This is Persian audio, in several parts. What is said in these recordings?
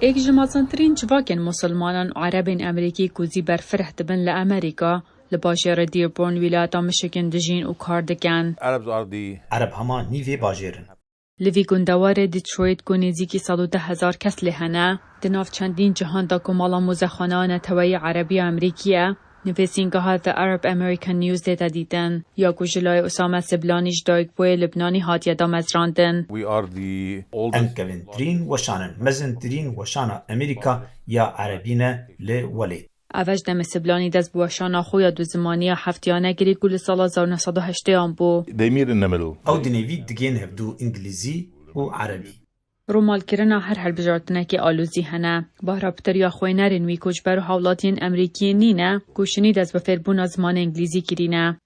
ایک جماعترین جواکن مسلمانان و عربین امریکی کوزی برفرح دبن لامریکا لباجر دیربورن ولایت میشیگن دجین و کار دکن. عرب هما نیوی باجرن. لوی گندوار دیترویت کو نزدیکی 110,000 کس لهنه دناف چندین جهان دا کمالا مزخانه توی عربی امریکیه نویسینگاه The Arab American News دیتا دیدن یا گوجلای اسامه سبلانیش دایک بوی لبنانی هاتیه دا مزراندن. انکوین ترین وشانن مزن ترین وشانا امریکا یا عربینه لولی. اوج دم سبلانی دست بوشانا خویا دو زمانی هفتیانه گری گل سال 1908 آن بو. او دنیوی دگین هفدو انگلیزی و عربی. رومال کرنا هر حل بجارتنه که آلوزی هنه. بهرابتر یا خوینرین وی کجبر و حولاتین امریکی نینه گوشنی دست بفربون زمان انگلیزی کرینه.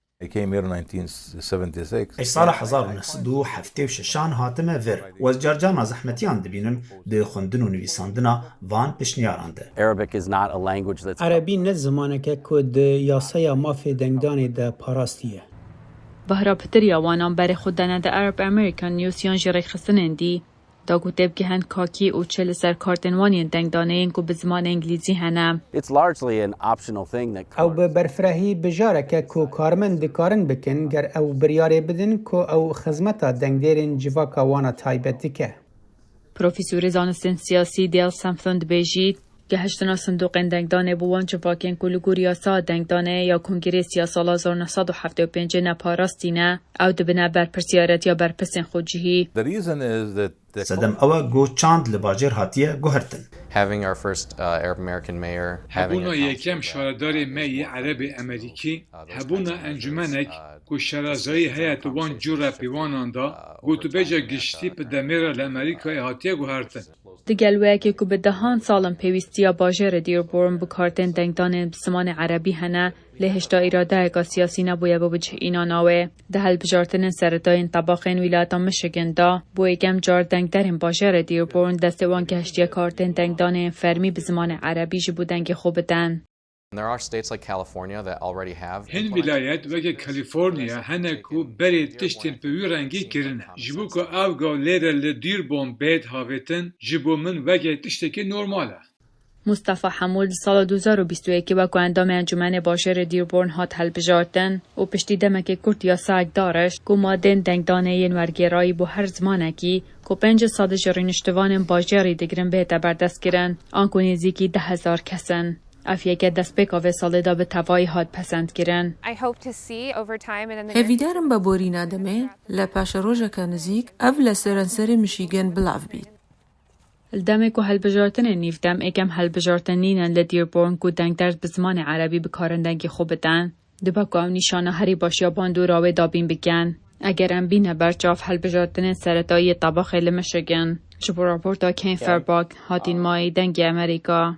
ای سال 1976 هاتمه ور و از جرجانا زحمتیان دبینن ده خوندن و نویساندنا وان پشنیارانده. عربی نه زمانه که کد یاسای مافی دنگدانی ده پاراستیه. بهرابتر یا وانان بر خودنه ده Arab American News یان جری خستنندی. دا گوتب که هند کاکی و چل سر کارتنوانی دنگدانه این که به زمان انگلیزی هنه. او به برفرهی بجاره که کو کارمن دکارن بکن گر او بریاره بدن که او خزمتا دنگدیرین جواکا وانا تایبتی که. پروفیسور زانستن سیاسی دیل سمثوند بیجید که هشتنا صندوق دنگدانه بوان جواکن کلگور یاسا دنگدانه یا کنگریس یا سال 1975 نپاراستینه او دبنه برپرسیارت یا برپسین خودجهی. سدم اوه گو چاند لباجر هاتیه گوهرتن. هبونا یکم شاردار می عرب امریکی هبونا انجمنک کو شرازایی هیت وان جورا پیواناندا گوتو بجا گشتی په دمیر لامریکای هاتیه گوهرتن. دگلوه که به دهان سالم پیوستی باجر دیربورن بکارتن دنگدان بسمان عربی هنه لهشتا ایراده اگا سیاسی نبویه بوجه اینا ناوه ده هل بجارتن سرطاین طباقین ویلایتا میشیگن دا بوی گم جار دنگدارن باجر دیربورن دستوان که هشتیا کارتن دنگدان فرمی بزمان عربی جبو دنگ خوبتن. هن ولایت وگه کالیفرنیا هنکو بری تشتین پیو رنگی کرنه. جبو که اوگا لیره لدیربون بید هاویتن جبو من وگه تشتکی نرماله. مصطفی حمول سال 2021 با اندام انجمن باجر دیربورن هات هل بجارتن و پشتی دمک کرد یا ساگ دارش که مادن دنگدانه ین ورگرایی بو هر زمانکی که 5 ساده جرینشتوان باجری دگرن به تبردست کرن آنکو نزیکی 10,000 کسن. افیه که دست بکاوه ساله دا به توای هاد پسند کرن. هفیدارم با بوری نادمه لپاش روژه که نزیک او لسرنسر میشیگن بلاف بید. الدمه که هل بجارتن نیفتم اکم هل بجارتن نینن لدیربورن که دنگ درد بزمان عربی بکارن دنگی خوبتن. دبا که او نیشانه هری باشیا باندو راوه دابین بگن. اگر ام بینه برچاف هل بجارتن سرطایی طباخ لمشگن. جبو راپورتا کین فرباک هاتین مای دنگی امریکا.